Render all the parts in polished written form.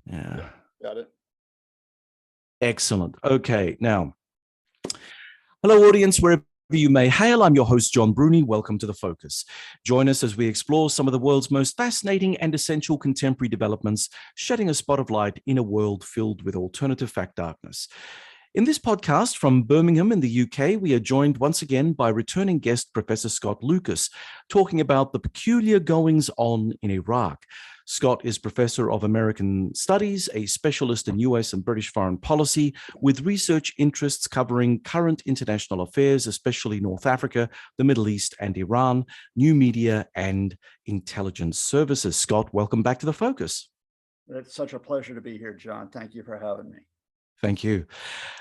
Yeah. Got it. Excellent. Okay. Now, hello, audience, wherever you may hail. I'm your host, John Bruni. Welcome to The Focus. Join us as we explore some of the world's most fascinating and essential contemporary developments, shedding a spot of light in a world filled with alternative fact darkness. In this podcast from Birmingham in the UK, we are joined once again by returning guest Professor Scott Lucas, talking about the peculiar goings-on in Iraq. Scott is Professor of American Studies, a specialist in US and British foreign policy, with research interests covering current international affairs, especially North Africa, the Middle East and Iran, new media and intelligence services. Scott, welcome back to The Focus. It's such a pleasure to be here, John. Thank you for having me. Thank you.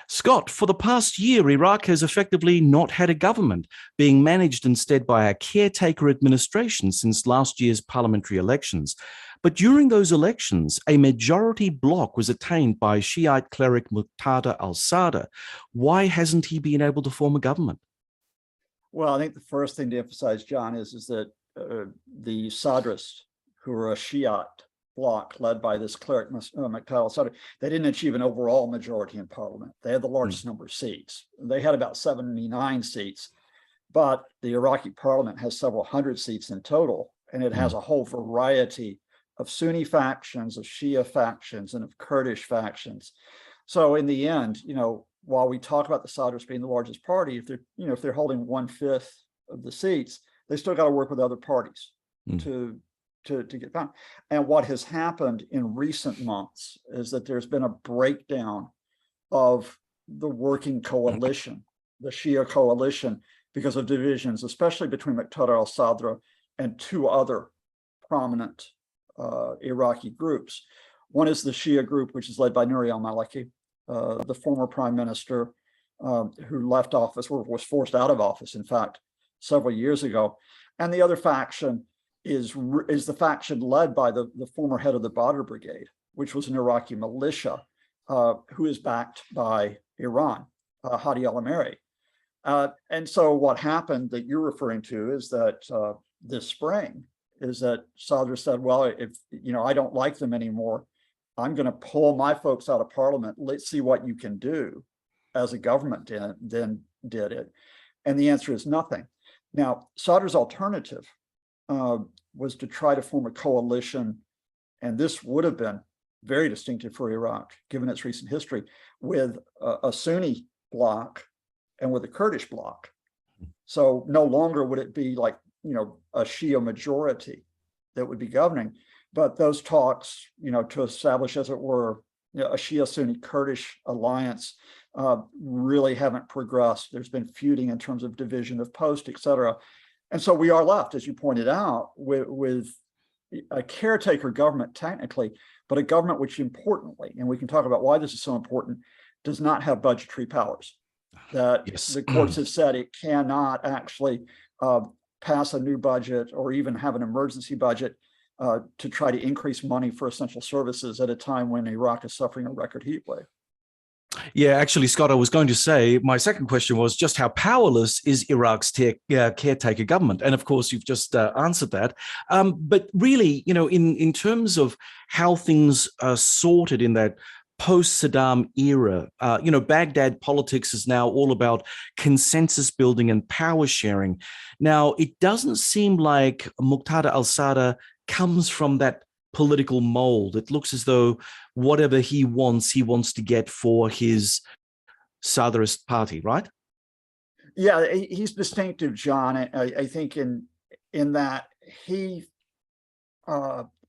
Scott, for the past year, Iraq has effectively not had a government, being managed instead by a caretaker administration since last year's parliamentary elections. But during those elections, a majority bloc was attained by Shiite Cleric Muqtada al-Sadr. Why hasn't he been able to form a government? Well, I think the first thing to emphasize, John, is that the Sadrists, who are a Shiite bloc led by this cleric Muqtada al-Sadr, they didn't achieve an overall majority in parliament. They had the largest number of seats. They had about 79 seats, but the Iraqi parliament has several hundred seats in total, and it has a whole variety of Sunni factions, of Shia factions, and of Kurdish factions. So in the end, while we talk about the Sadrists being the largest party, if they're holding 1/5 of the seats, they still got to work with other parties to get found. And what has happened in recent months is that there's been a breakdown of the working coalition, the Shia coalition, because of divisions, especially between Muqtada al-Sadr and two other prominent Iraqi groups. One is the Shia group, which is led by Nouri al-Maliki, the former prime minister who left office, or was forced out of office, in fact, several years ago. And the other faction is the faction led by the former head of the Badr Brigade, which was an Iraqi militia who is backed by Iran, Hadi al-Amiri. And so what happened that you're referring to is that this spring is that Sadr said, well, if I don't like them anymore, I'm going to pull my folks out of parliament. Let's see what you can do as a government then did it. And the answer is nothing. Now, Sadr's alternative was to try to form a coalition, and this would have been very distinctive for Iraq, given its recent history, with a Sunni bloc and with a Kurdish bloc. So no longer would it be like, a Shia majority that would be governing, but those talks, to establish, as it were, a Shia-Sunni Kurdish alliance really haven't progressed. There's been feuding in terms of division of post, et cetera. And so we are left, as you pointed out, with a caretaker government technically, but a government which importantly, and we can talk about why this is so important, does not have budgetary powers. That the courts have said it cannot actually pass a new budget or even have an emergency budget to try to increase money for essential services at a time when Iraq is suffering a record heat wave. Yeah, actually, Scott, I was going to say, my second question was just how powerless is Iraq's caretaker government? And of course, you've just answered that. But really, in terms of how things are sorted in that post-Saddam era, Baghdad politics is now all about consensus building and power sharing. Now, it doesn't seem like Muqtada al-Sadr comes from that political mold. It looks as though whatever he wants to get for his Sadrist party, right? Yeah, he's distinctive, John. I think in that he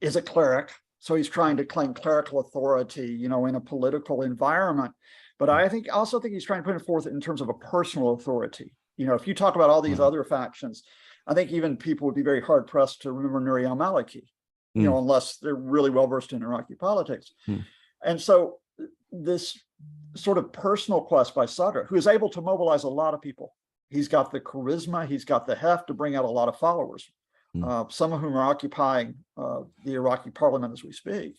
is a cleric, so he's trying to claim clerical authority, in a political environment. But I also think he's trying to put it forth in terms of a personal authority. If you talk about all these other factions, I think even people would be very hard pressed to remember Nouri al-Maliki, unless they're really well versed in Iraqi politics. And so this sort of personal quest by Sadr, who is able to mobilize a lot of people. He's got the charisma, he's got the heft to bring out a lot of followers, some of whom are occupying the Iraqi parliament as we speak,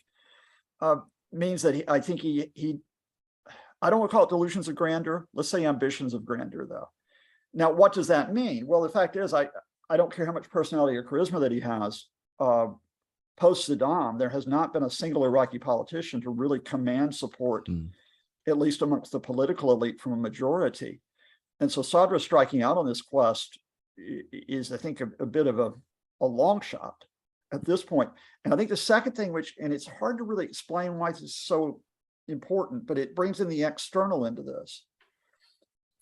means that I think he I don't want to call it delusions of grandeur. Let's say ambitions of grandeur, though. Now, what does that mean? Well, the fact is, I don't care how much personality or charisma that he has. post-Saddam, there has not been a single Iraqi politician to really command support, at least amongst the political elite, from a majority. And so Sadr striking out on this quest is, I think, a bit of a long shot at this point. And I think the second thing, and it's hard to really explain why this is so important, but it brings in the external into this.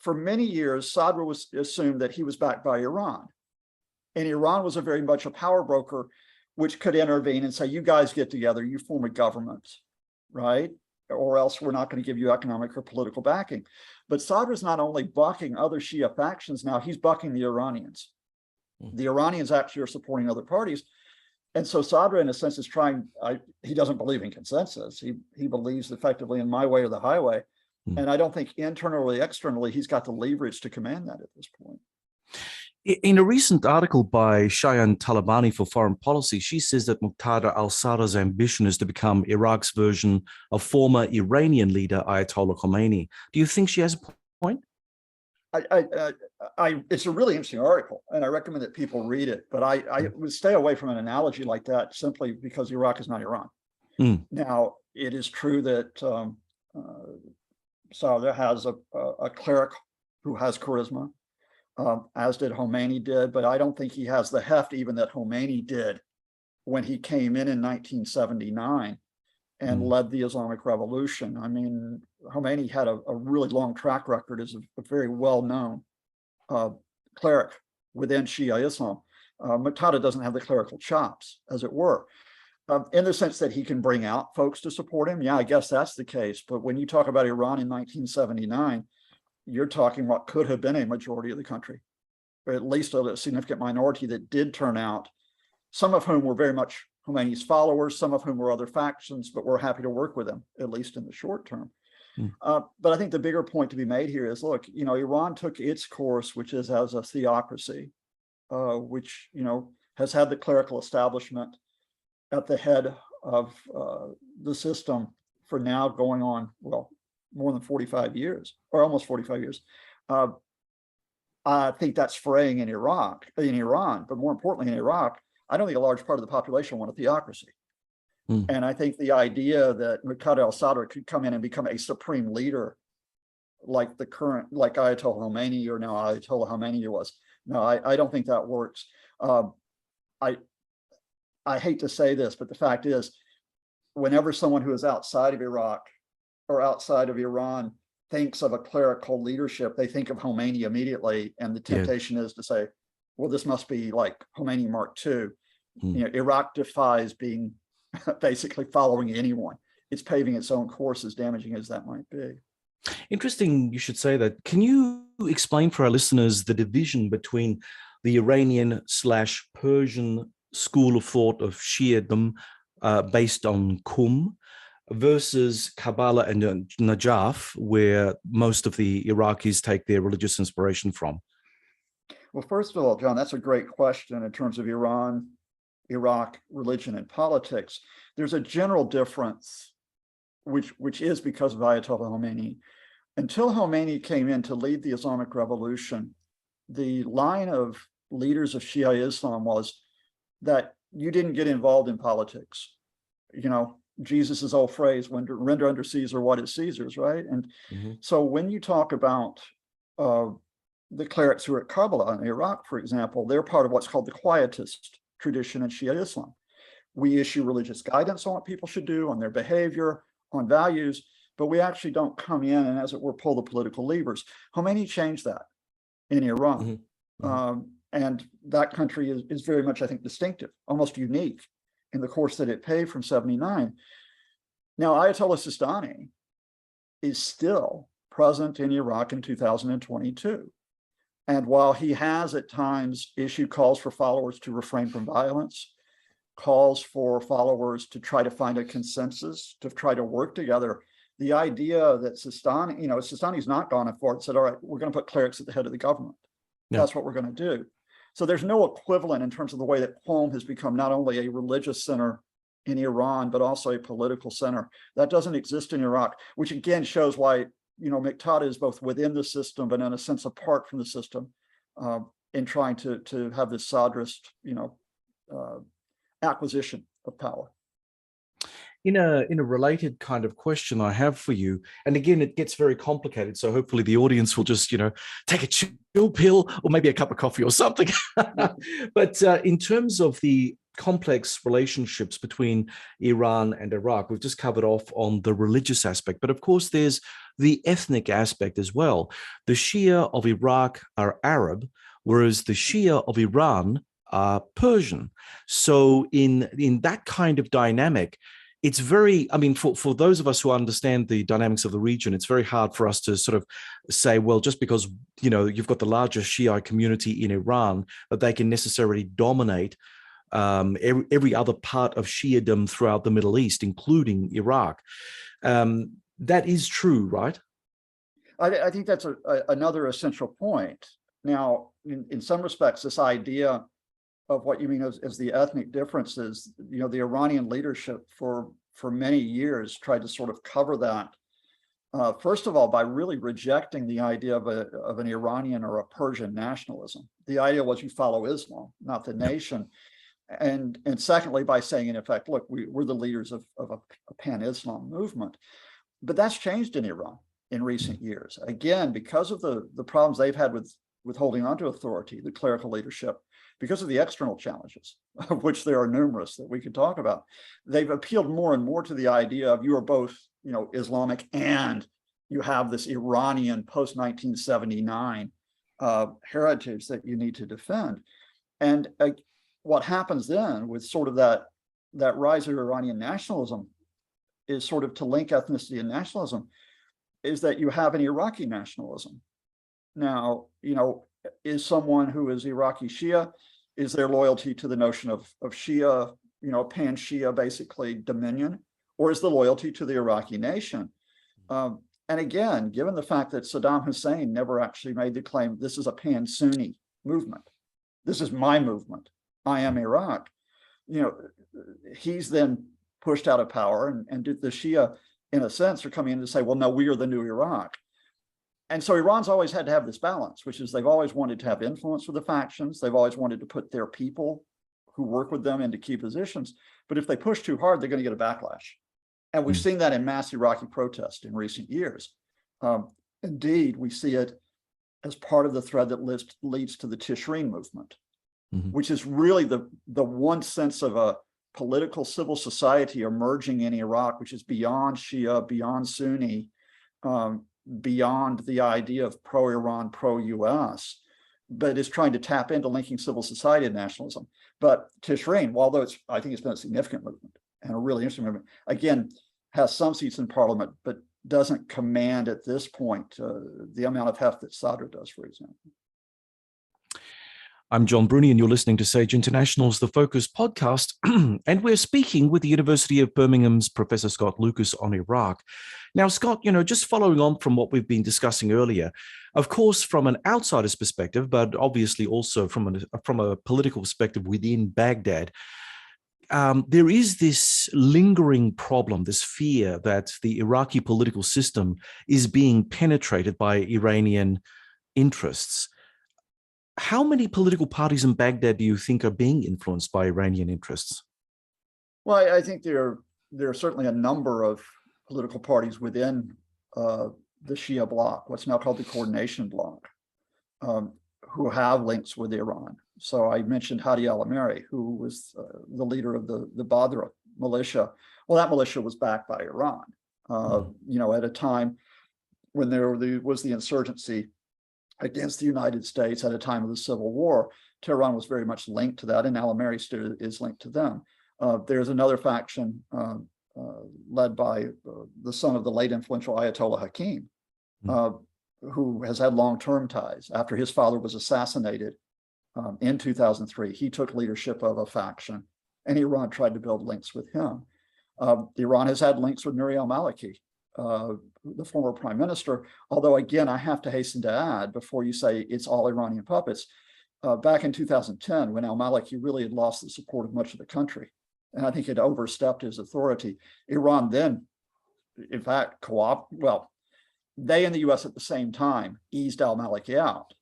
For many years, Sadr was assumed that he was backed by Iran. And Iran was very much a power broker, which could intervene and say, you guys get together, you form a government, right? Or else we're not going to give you economic or political backing. But Sadr is not only bucking other Shia factions now, he's bucking the Iranians. The Iranians actually are supporting other parties. And so Sadr, in a sense, is trying, he doesn't believe in consensus. He believes effectively in my way or the highway. And I don't think internally or externally, he's got the leverage to command that at this point. In a recent article by Shayan Talabani for Foreign Policy, she says that Muqtada al-Sadr's ambition is to become Iraq's version of former Iranian leader Ayatollah Khomeini. Do you think she has a point? It's a really interesting article, and I recommend that people read it. But I would stay away from an analogy like that simply because Iraq is not Iran. Now, it is true that Sadr has a cleric who has charisma, as did Khomeini did, but I don't think he has the heft even that Khomeini did when he came in 1979 and led the Islamic Revolution. I mean, Khomeini had a really long track record as a very well-known cleric within Shia Islam. Muqtada doesn't have the clerical chops, as it were, in the sense that he can bring out folks to support him. Yeah, I guess that's the case. But when you talk about Iran in 1979, you're talking what could have been a majority of the country, or at least a significant minority that did turn out, some of whom were very much Khomeini's followers, some of whom were other factions, but we're happy to work with them, at least in the short term. But I think the bigger point to be made here is, look, Iran took its course, which is as a theocracy, which, has had the clerical establishment at the head of the system for now going on, well, more than 45 years, or almost 45 years. I think that's fraying in Iran, but more importantly in Iraq, I don't think a large part of the population want a theocracy. And I think the idea that Muqtada al-Sadr could come in and become a supreme leader like Ayatollah Khomeini, or now Ayatollah Khomeini was, no, I don't think that works. I hate to say this, but the fact is, whenever someone who is outside of Iraq or outside of Iran thinks of a clerical leadership, they think of Khomeini immediately. And the temptation is to say, well, this must be like Khomeini Mark II. Iraq defies being basically following anyone. It's paving its own course, as damaging as that might be. Interesting you should say that. Can you explain for our listeners the division between the Iranian/Persian school of thought of Shiism based on Qum versus Kabbalah and Najaf, where most of the Iraqis take their religious inspiration from? Well, first of all, John, that's a great question in terms of Iran, Iraq, religion, and politics. There's a general difference, which is because of Ayatollah Khomeini. Until Khomeini came in to lead the Islamic Revolution, the line of leaders of Shia Islam was that you didn't get involved in politics. Jesus's old phrase, render unto Caesar what is Caesar's, right? And so when you talk about the clerics who are at Kabbalah in Iraq, for example, they're part of what's called the quietist tradition in Shia Islam. We issue religious guidance on what people should do, on their behavior, on values, but we actually don't come in and, as it were, pull the political levers. Khomeini changed that in Iran. And that country is very much, I think, distinctive, almost unique in the course that it paved from 79. Now, Ayatollah Sistani is still present in Iraq in 2022. And while he has at times issued calls for followers to refrain from violence, calls for followers to try to find a consensus, to try to work together, the idea that Sistani's not gone for it, said, all right, we're going to put clerics at the head of the government. That's what we're going to do. So there's no equivalent in terms of the way that Qom has become not only a religious center in Iran, but also a political center. That doesn't exist in Iraq, which again shows why, Muqtada is both within the system, but in a sense apart from the system, in trying to have this Sadrist, acquisition of power. In a related kind of question I have for you, and again, it gets very complicated. So hopefully the audience will just, take a chill pill or maybe a cup of coffee or something. But in terms of the complex relationships between Iran and Iraq, we've just covered off on the religious aspect, but of course there's the ethnic aspect as well. The Shia of Iraq are Arab, whereas the Shia of Iran are Persian. So in that kind of dynamic, it's very, for those of us who understand the dynamics of the region, it's very hard for us to sort of say, well, just because, you've got the largest Shiite community in Iran, that they can necessarily dominate every other part of Shiadom throughout the Middle East, including Iraq. That is true, right? I think that's another essential point. Now, in some respects, this idea of what you mean as the ethnic differences, the Iranian leadership for many years tried to sort of cover that. First of all, by really rejecting the idea of an Iranian or a Persian nationalism. The idea was you follow Islam, not the nation. And secondly, by saying, in effect, look, we're the leaders of a pan-Islam movement. But that's changed in Iran in recent years. Again, because of the problems they've had with holding onto authority, the clerical leadership, because of the external challenges, of which there are numerous that we could talk about, they've appealed more and more to the idea of you are both, Islamic and you have this Iranian post-1979 heritage that you need to defend. And what happens then with sort of that rise of Iranian nationalism is sort of to link ethnicity and nationalism, is that you have an Iraqi nationalism. Now, is someone who is Iraqi Shia, is their loyalty to the notion of Shia, pan-Shia, basically dominion, or is the loyalty to the Iraqi nation? And again, given the fact that Saddam Hussein never actually made the claim, this is a pan-Sunni movement. This is my movement. I am Iraq. He's then pushed out of power, and the Shia, in a sense, are coming in to say, well, no, we are the new Iraq. And so Iran's always had to have this balance, which is they've always wanted to have influence with the factions. They've always wanted to put their people who work with them into key positions. But if they push too hard, they're going to get a backlash. And we've seen that in mass Iraqi protest in recent years. Indeed, we see it as part of the thread that leads to the Tishreen movement, which is really the one sense of a political civil society emerging in Iraq, which is beyond Shia, beyond Sunni, beyond the idea of pro-Iran, pro-US, but is trying to tap into linking civil society and nationalism. But Tishreen, although I think it's been a significant movement and a really interesting movement, again, has some seats in parliament, but doesn't command at this point the amount of heft that Sadr does, for example. I'm John Bruni, and you're listening to Sage International's The Focus podcast, and we're speaking with the University of Birmingham's Professor Scott Lucas on Iraq. Now, Scott, just following on from what we've been discussing earlier, of course, from an outsider's perspective, but obviously also from a political perspective within Baghdad, there is this lingering problem, this fear that the Iraqi political system is being penetrated by Iranian interests. How many political parties in Baghdad do you think are being influenced by Iranian interests? Well, I think there are certainly a number of political parties within the Shia bloc, what's now called the coordination bloc, who have links with Iran. So I mentioned Hadi al-Amiri, who was the leader of the Badr militia. Well, that militia was backed by Iran, at a time when there was the insurgency against the United States at a time of the Civil War. Tehran was very much linked to that, and al-Amiri still is linked to them. There's another faction led by the son of the late influential Ayatollah Hakim, who has had long-term ties. After his father was assassinated in 2003, he took leadership of a faction, and Iran tried to build links with him. Iran has had links with Nouri al-Maliki, the former prime minister, although again, I have to hasten to add, before you say it's all Iranian puppets, back in 2010, when al-Maliki really had lost the support of much of the country, and I think had overstepped his authority, Iran then, in fact, they and the US at the same time eased al-Maliki out,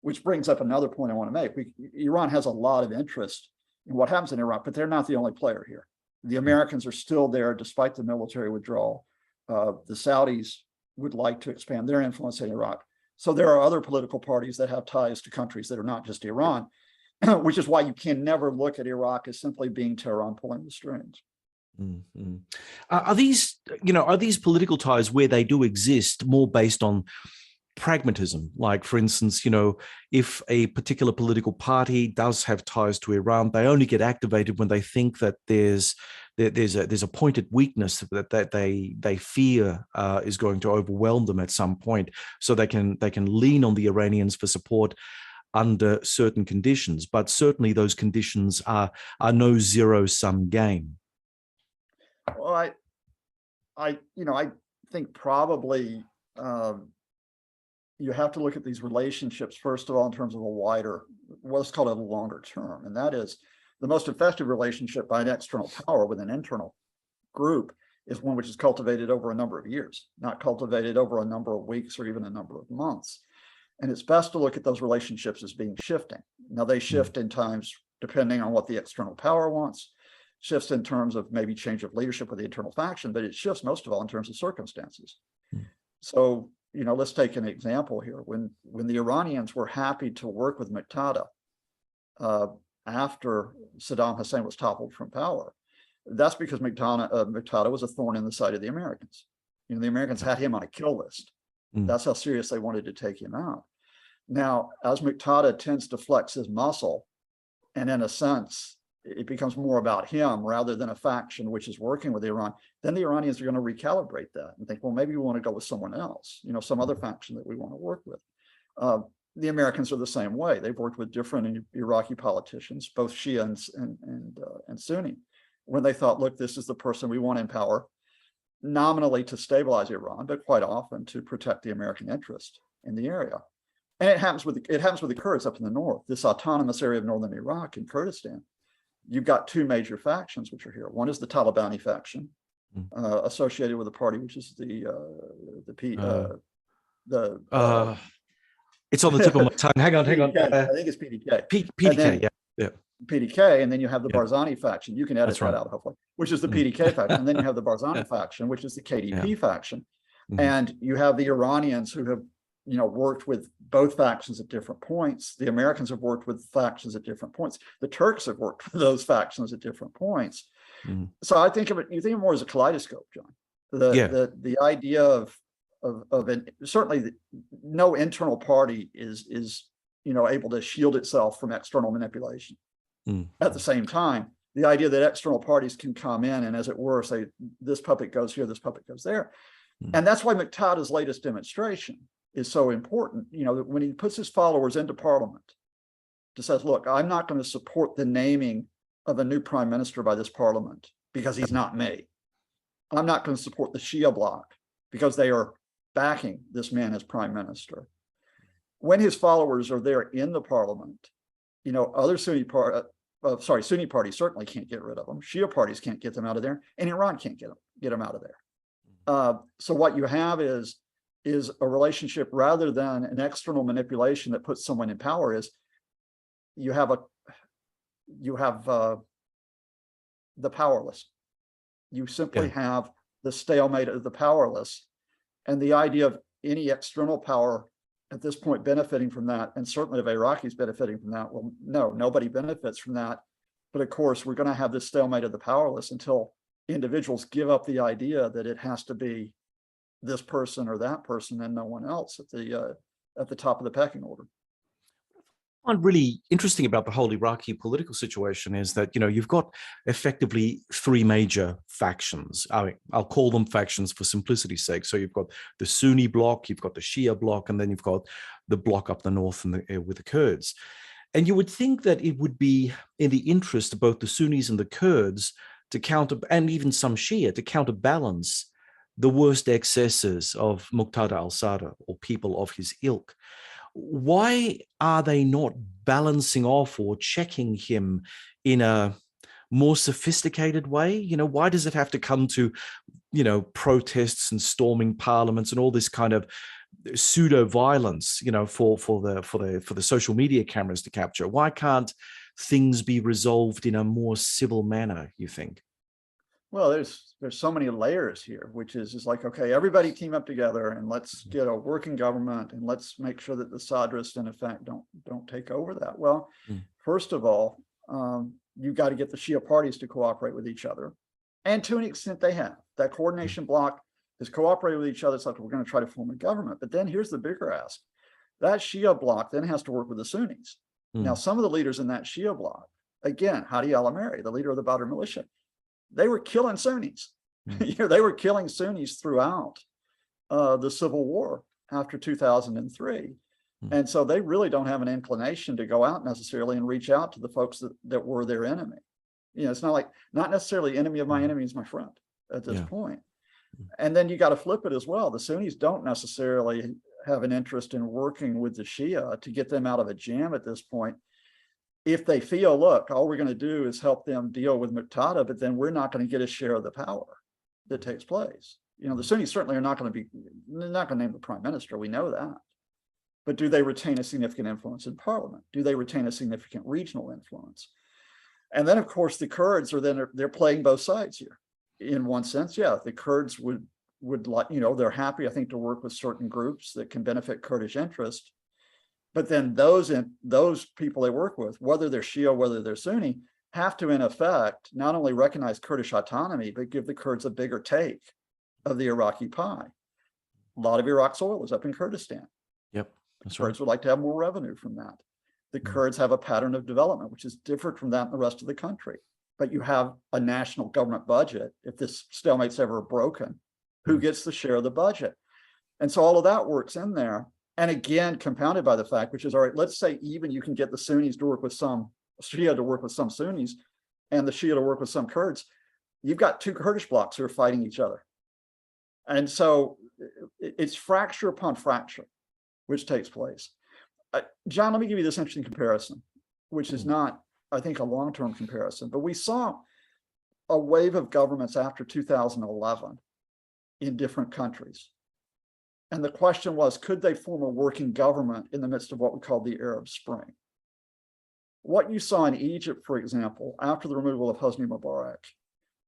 which brings up another point I want to make. Iran has a lot of interest and what happens in Iraq, but they're not the only player here. The Americans are still there despite the military withdrawal. The Saudis would like to expand their influence in Iraq. So there are other political parties that have ties to countries that are not just Iran, which is why you can never look at Iraq as simply being Tehran pulling the strings. Mm-hmm. Are these political ties, where they do exist, more based on pragmatism? Like, for instance, if a particular political party does have ties to Iran, they only get activated when they think that there's a pointed weakness that they fear is going to overwhelm them at some point, so they can lean on the Iranians for support under certain conditions. But certainly those conditions are no zero-sum game. Well, I think probably you have to look at these relationships, first of all, in terms of a wider, what's called a longer term. And that is, the most effective relationship by an external power with an internal group is one which is cultivated over a number of years, not cultivated over a number of weeks or even a number of months. And it's best to look at those relationships as being shifting. Now, they shift in times depending on what the external power wants, shifts in terms of maybe change of leadership with the internal faction, but it shifts most of all in terms of circumstances. So, let's take an example here. When the Iranians were happy to work with Muqtada after Saddam Hussein was toppled from power, that's because Muqtada was a thorn in the side of the Americans. The Americans had him on a kill list. That's how serious they wanted to take him out. Now, as Muqtada tends to flex his muscle, and in a sense, it becomes more about him rather than a faction which is working with Iran, then the Iranians are going to recalibrate that and think, well, maybe we want to go with someone else, some other faction that we want to work with. The Americans are the same way. They've worked with different Iraqi politicians, both Shia and Sunni, when they thought, look, this is the person we want in power, nominally to stabilize Iran, but quite often to protect the American interest in the area. And it happens with the Kurds up in the north, this autonomous area of northern Iraq and Kurdistan. You've got two major factions which are here. One is the Talibani faction, associated with a party which is it's on the tip of my tongue. Hang on. I think it's PDK. PDK, yeah. PDK, and then you have the Barzani faction. You can edit that out, hopefully, which is the PDK faction. And then you have the Barzani faction, which is the KDP faction. And you have the Iranians who have, worked with both factions at different points. The Americans have worked with factions at different points. The Turks have worked with those factions at different points. So I think of it, you think of it more as a kaleidoscope, John. The idea of certainly no internal party is able to shield itself from external manipulation. At the same time, the idea that external parties can come in and, as it were, say, this puppet goes here, this puppet goes there. And that's why Muqtada's latest demonstration is so important. When he puts his followers into parliament to says, look, I'm not going to support the naming of a new prime minister by this parliament because he's not me. I'm not going to support the Shia bloc because they are backing this man as prime minister. When his followers are there in the parliament, other Sunni parties certainly can't get rid of them. Shia parties can't get them out of there, and Iran can't get them out of there. So what you have is a relationship rather than an external manipulation that puts someone in power. Is you have the powerless. You simply have the stalemate of the powerless, and the idea of any external power at this point benefiting from that, and certainly of Iraqis benefiting from that. Well, no, nobody benefits from that. But of course, we're going to have this stalemate of the powerless until individuals give up the idea that it has to be this person or that person and no one else at the top of the pecking order. What's really interesting about the whole Iraqi political situation is that, you've got effectively three major factions. I'll call them factions for simplicity's sake. So you've got the Sunni bloc, you've got the Shia bloc, and then you've got the bloc up the north with the Kurds. And you would think that it would be in the interest of both the Sunnis and the Kurds to counter, and even some Shia, to counterbalance the worst excesses of Muqtada al-Sadr, or people of his ilk. Why are they not balancing off or checking him in a more sophisticated way? Why does it have to come to, protests and storming parliaments and all this kind of pseudo violence, for the social media cameras to capture? Why can't things be resolved in a more civil manner, you think? Well, there's so many layers here, which is like, okay, everybody team up together and let's get a working government and let's make sure that the Sadrists in effect don't take over that. Well, first of all, you've got to get the Shia parties to cooperate with each other. And to an extent they have. That coordination bloc has cooperated with each other, so we're going to try to form a government. But then here's the bigger ask. That Shia bloc then has to work with the Sunnis. Now, some of the leaders in that Shia bloc, again, Hadi al-Amiri, the leader of the Badr militia, they were killing Sunnis. They were killing Sunnis throughout the civil war after 2003. And so they really don't have an inclination to go out necessarily and reach out to the folks that were their enemy. It's not necessarily enemy of my enemy is my friend at this point. And then you got to flip it as well. The Sunnis don't necessarily have an interest in working with the Shia to get them out of a jam at this point. If they feel, look, all we're going to do is help them deal with Muqtada, but then we're not going to get a share of the power that takes place. The Sunnis certainly are not going to name the prime minister. We know that. But do they retain a significant influence in parliament? Do they retain a significant regional influence? And then, of course, the Kurds they're playing both sides here. In one sense, yeah, the Kurds would like, they're happy, I think, to work with certain groups that can benefit Kurdish interest. But then those people they work with, whether they're Shia, whether they're Sunni, have to, in effect, not only recognize Kurdish autonomy, but give the Kurds a bigger take of the Iraqi pie. A lot of Iraq's oil is up in Kurdistan. Yep, that's right. Kurds would like to have more revenue from that. The Kurds have a pattern of development, which is different from that in the rest of the country. But you have a national government budget. If this stalemate's ever broken, who gets the share of the budget? And so all of that works in there. And again, compounded by the fact, which is, all right, let's say even you can get the Sunnis to work with some Shia to work with some Sunnis and the Shia to work with some Kurds. You've got two Kurdish blocs who are fighting each other. And so it's fracture upon fracture, which takes place. John, let me give you this interesting comparison, which is not, I think, a long-term comparison, but we saw a wave of governments after 2011 in different countries. And the question was, could they form a working government in the midst of what we call the Arab Spring? What you saw in Egypt, for example, after the removal of Hosni Mubarak,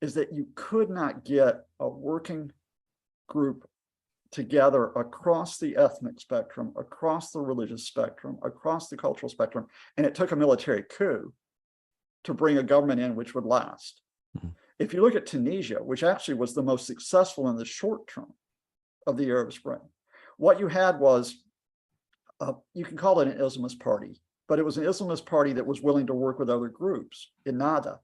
is that you could not get a working group together across the ethnic spectrum, across the religious spectrum, across the cultural spectrum, and it took a military coup to bring a government in which would last. If you look at Tunisia, which actually was the most successful in the short term of the Arab Spring, what you had was, you can call it an Islamist party, but it was an Islamist party that was willing to work with other groups, Ennahda.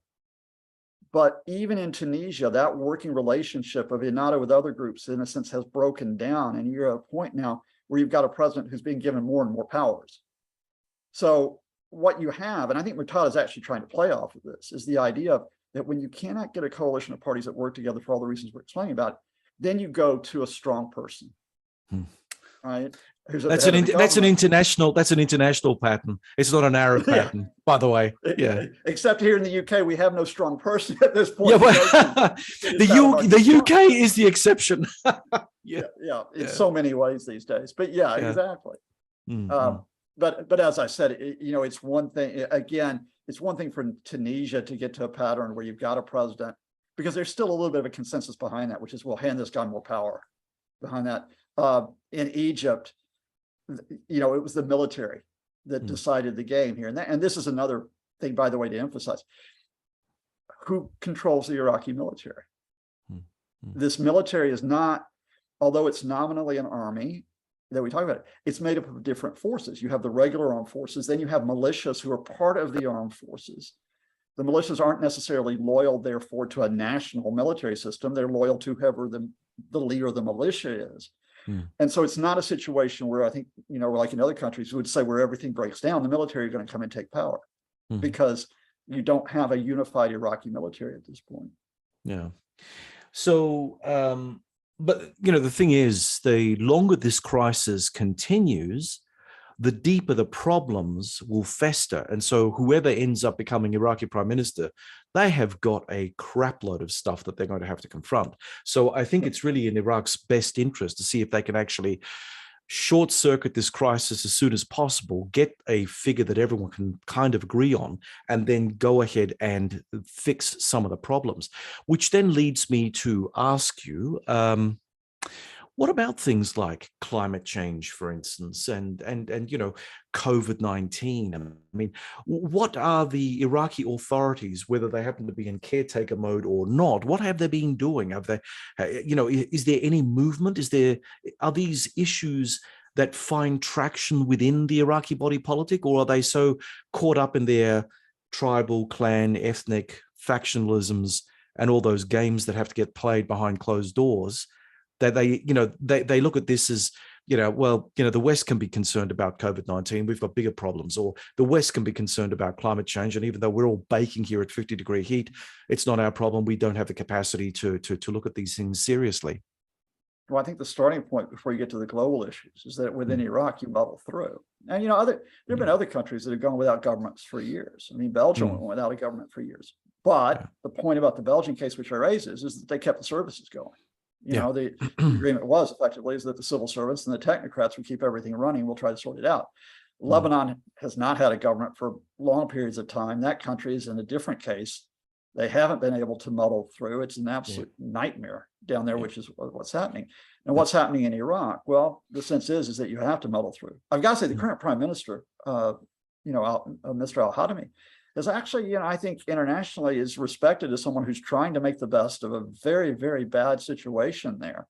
But even in Tunisia, that working relationship of Ennahda with other groups, in a sense, has broken down. And you're at a point now where you've got a president who's being given more and more powers. So what you have, and I think Muqtada is actually trying to play off of this, is the idea that when you cannot get a coalition of parties that work together for all the reasons we're explaining about, then you go to a strong person. Right? That's an international pattern. It's not an Arab pattern, by the way. Yeah. Except here in the UK, we have no strong person at this point. Yeah, but the UK is the exception. In so many ways these days. But yeah. Exactly. But as I said, it's one thing. Again, it's one thing for Tunisia to get to a pattern where you've got a president, because there's still a little bit of a consensus behind that, which is, we'll hand this guy more power behind that. In Egypt, it was the military that decided the game here. And this is another thing, by the way, to emphasize. Who controls the Iraqi military? This military is not, although it's nominally an army that we talk about, it's made up of different forces. You have the regular armed forces, then you have militias who are part of the armed forces. The militias aren't necessarily loyal, therefore, to a national military system. They're loyal to whoever the leader of the militia is. And so it's not a situation where, I think, like in other countries, we would say where everything breaks down, the military are going to come and take power, because you don't have a unified Iraqi military at this point. Yeah. So, but, the thing is, the longer this crisis continues, the deeper the problems will fester. And so whoever ends up becoming Iraqi prime minister, they have got a crap load of stuff that they're going to have to confront. So I think it's really in Iraq's best interest to see if they can actually short circuit this crisis as soon as possible, get a figure that everyone can kind of agree on, and then go ahead and fix some of the problems. Which then leads me to ask you, what about things like climate change, for instance, and COVID-19? I mean, what are the Iraqi authorities, whether they happen to be in caretaker mode or not, what have they been doing? Have they, is there any movement? Are these issues that find traction within the Iraqi body politic, or are they so caught up in their tribal, clan, ethnic factionalisms and all those games that have to get played behind closed doors, that they look at this as, the West can be concerned about COVID-19, we've got bigger problems, or the West can be concerned about climate change, and even though we're all baking here at 50-degree heat, it's not our problem. We don't have the capacity to look at these things seriously. Well, I think the starting point before you get to the global issues is that within Iraq, you muddle through. And, there have been other countries that have gone without governments for years. I mean, Belgium went without a government for years. But the point about the Belgian case, which I raise, is that they kept the services going. The agreement was effectively is that the civil servants and the technocrats would keep everything running. We'll try to sort it out. Lebanon has not had a government for long periods of time. That country is in a different case. They haven't been able to muddle through. It's an absolute nightmare down there, which is what's happening. And what's happening in Iraq? Well, the sense is that you have to muddle through. I've got to say the current prime minister, Mr. al-Hadami, is actually, I think internationally is respected as someone who's trying to make the best of a very, very bad situation there.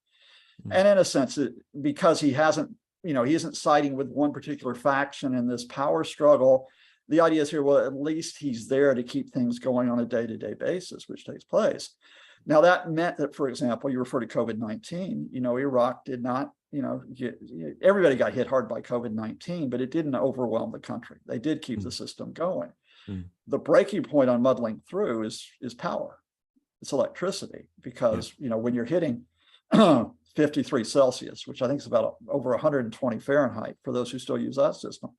And in a sense, because he hasn't, he isn't siding with one particular faction in this power struggle, the idea is here, well, at least he's there to keep things going on a day-to-day basis, which takes place. Now, that meant that, for example, you refer to COVID-19, Iraq did not, everybody got hit hard by COVID-19, but it didn't overwhelm the country. They did keep the system going. The breaking point on muddling through is power. It's electricity, because, when you're hitting 53 Celsius, which I think is about over 120 Fahrenheit for those who still use that system,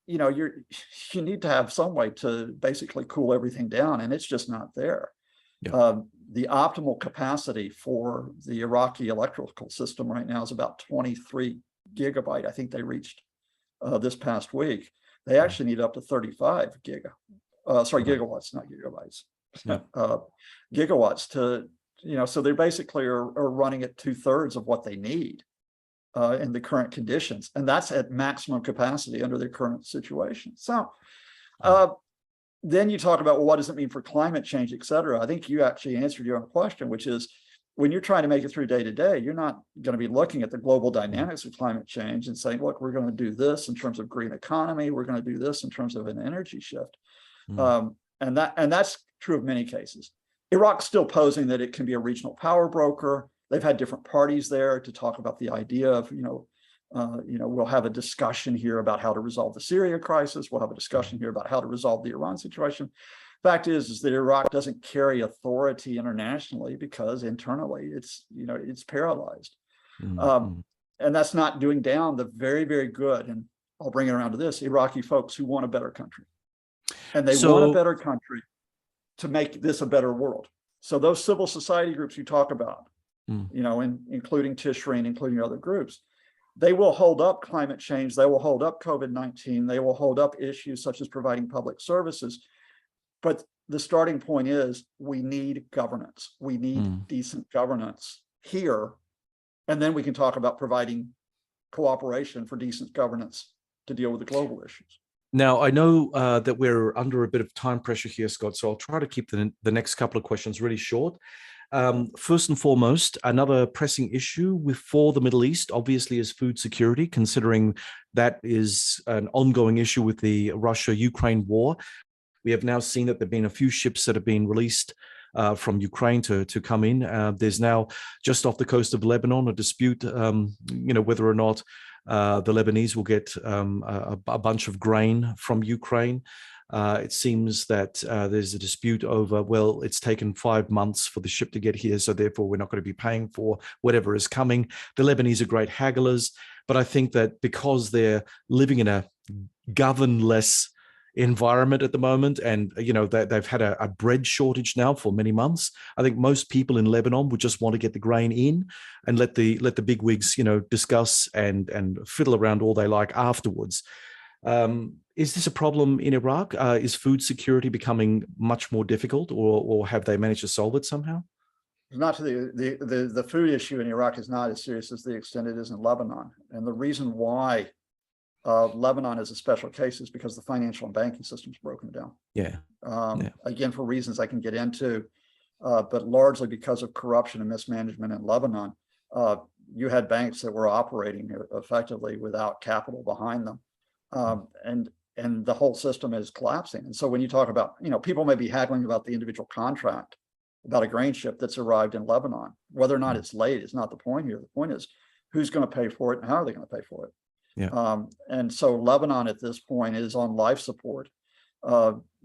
you need to have some way to basically cool everything down, and it's just not there. The optimal capacity for the Iraqi electrical system right now is about 23 gigabyte. I think they reached this past week. They actually need up to 35 gigawatts, not gigabytes, gigawatts to, so they basically are running at 2/3 of what they need in the current conditions. And that's at maximum capacity under their current situation. So then you talk about, well, what does it mean for climate change, et cetera? I think you actually answered your own question, which is when you're trying to make it through day to day, you're not going to be looking at the global dynamics of climate change and saying, look, we're going to do this in terms of green economy. We're going to do this in terms of an energy shift. And that's true of many cases. Iraq's still posing that it can be a regional power broker. They've had different parties there to talk about the idea of, we'll have a discussion here about how to resolve the Syria crisis. We'll have a discussion here about how to resolve the Iran situation. Fact is that Iraq doesn't carry authority internationally because internally it's paralyzed. And that's not doing down the very, very good, and I'll bring it around to this, Iraqi folks who want a better country. And they want a better country to make this a better world. So those civil society groups you talk about, including Tishreen, including other groups, they will hold up climate change. They will hold up COVID-19. They will hold up issues such as providing public services. But the starting point is we need governance. We need decent governance here. And then we can talk about providing cooperation for decent governance to deal with the global issues. Now, I know that we're under a bit of time pressure here, Scott, so I'll try to keep the next couple of questions really short. First and foremost, another pressing issue for the Middle East, obviously, is food security, considering that is an ongoing issue with the Russia-Ukraine war. We have now seen that there have been a few ships that have been released from Ukraine to come in. There's now, just off the coast of Lebanon, a dispute, whether or not the Lebanese will get a bunch of grain from Ukraine. It seems that there's a dispute over, well, it's taken 5 months for the ship to get here, so therefore we're not going to be paying for whatever is coming. The Lebanese are great hagglers, but I think that because they're living in a governless environment at the moment, and they've had a bread shortage now for many months. I think most people in Lebanon would just want to get the grain in and let the big wigs discuss and fiddle around all they like afterwards. Is this a problem in Iraq? Is food security becoming much more difficult, or have they managed to solve it somehow? Not to the food issue in Iraq is not as serious as the extent it is in Lebanon, and the reason why Lebanon is a special case is because the financial and banking system's broken down. Again, for reasons I can get into, but largely because of corruption and mismanagement in Lebanon. You had banks that were operating effectively without capital behind them, and the whole system is collapsing. And so when you talk about, people may be haggling about the individual contract about a grain ship that's arrived in Lebanon, whether or not it's late is not the point here. The point is who's going to pay for it and how are they going to pay for it? And so Lebanon at this point is on life support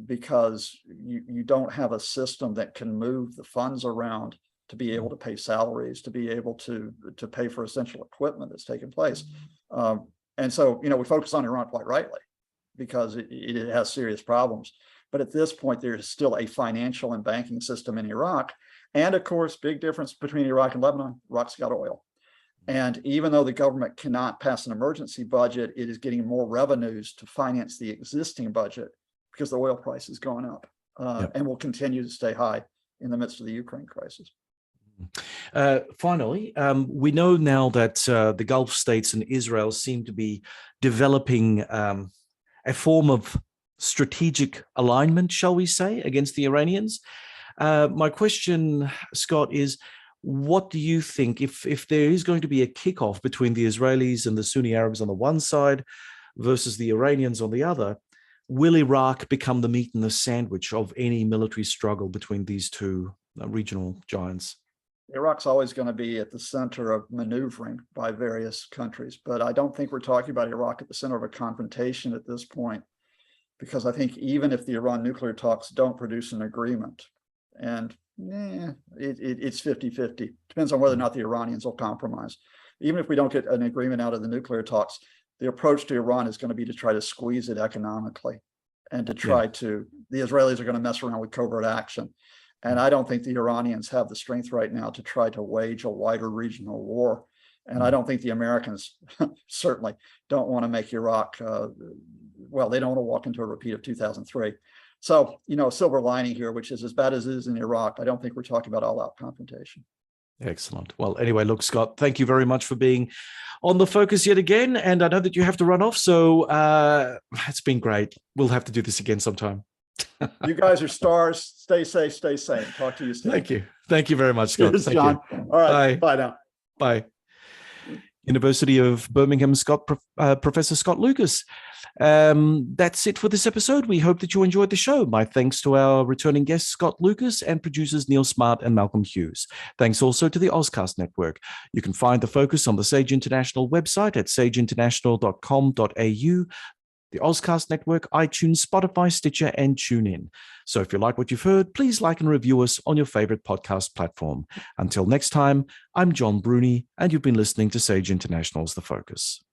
because you don't have a system that can move the funds around to be able to pay salaries, to be able to pay for essential equipment that's taken place. And so, we focus on Iran quite rightly because it has serious problems. But at this point, there's still a financial and banking system in Iraq. And of course, big difference between Iraq and Lebanon, Iraq's got oil. And even though the government cannot pass an emergency budget, it is getting more revenues to finance the existing budget because the oil price is going up and will continue to stay high in the midst of the Ukraine crisis. Finally, we know now that the Gulf states and Israel seem to be developing a form of strategic alignment, shall we say, against the Iranians. My question, Scott, is what do you think if there is going to be a kickoff between the Israelis and the Sunni Arabs on the one side versus the Iranians on the other? Will Iraq become the meat in the sandwich of any military struggle between these two regional giants? Iraq's always going to be at the center of maneuvering by various countries, but I don't think we're talking about Iraq at the center of a confrontation at this point, because I think even if the Iran nuclear talks don't produce an agreement, and it's 50-50, depends on whether or not the Iranians will compromise. Even if we don't get an agreement out of the nuclear talks, the approach to Iran is going to be to try to squeeze it economically and to try to, the Israelis are going to mess around with covert action. And I don't think the Iranians have the strength right now to try to wage a wider regional war. And I don't think the Americans certainly don't want to make Iraq, well, they don't want to walk into a repeat of 2003. So, silver lining here, which is as bad as it is in Iraq, I don't think we're talking about all-out confrontation. Excellent. Well, anyway, look, Scott, thank you very much for being on The Focus yet again. And I know that you have to run off, so it's been great. We'll have to do this again sometime. You guys are stars. Stay safe, stay sane. Talk to you soon. Thank you. Thank you very much, Scott. Cheers, Thank John. you. All right. Bye. Bye now. Bye. University of Birmingham, Professor Scott Lucas. That's it for this episode. We hope that you enjoyed the show. My thanks to our returning guests, Scott Lucas, and producers Neil Smart and Malcolm Hughes. Thanks also to the Ozcast Network. You can find The Focus on the Sage International website at sageinternational.com.au, the Ozcast Network, iTunes, Spotify, Stitcher, and TuneIn. So if you like what you've heard, please like and review us on your favorite podcast platform. Until next time, I'm John Bruni, and you've been listening to Sage International's The Focus.